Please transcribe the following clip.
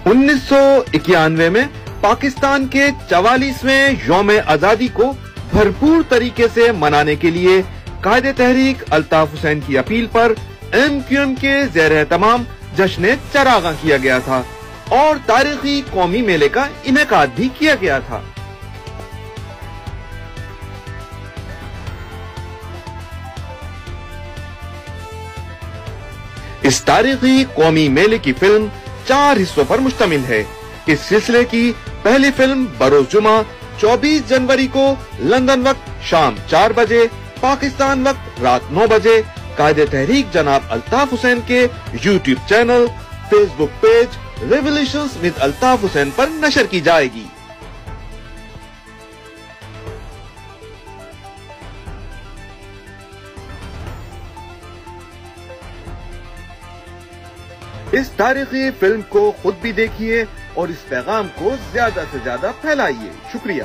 1991 में पाकिस्तान के 44वें यौम आजादी को भरपूर तरीके से मनाने के लिए कायदे तहरीक अल्ताफ हुसैन की अपील पर MQM के ज़ेर तमाम जश्न चरागा किया गया था और तारीखी कौमी मेले का इनेकाद भी किया गया था। इस तारीखी कौमी मेले की फिल्म 4 हिस्सों पर मुश्तमिल है। इस सिलसिले की पहली फिल्म बरोज जुमा 24 जनवरी को लंदन वक्त शाम 4 बजे, पाकिस्तान वक्त रात 9 बजे कायदे तहरीक जनाब अल्ताफ हुसैन के YouTube channel, Facebook page revolutions with Altaf Hussain पर नशर की जाएगी। इस तारीखी फिल्म को खुद भी देखिए और इस पैगाम को ज्यादा से ज्यादा फैलाइए। शुक्रिया।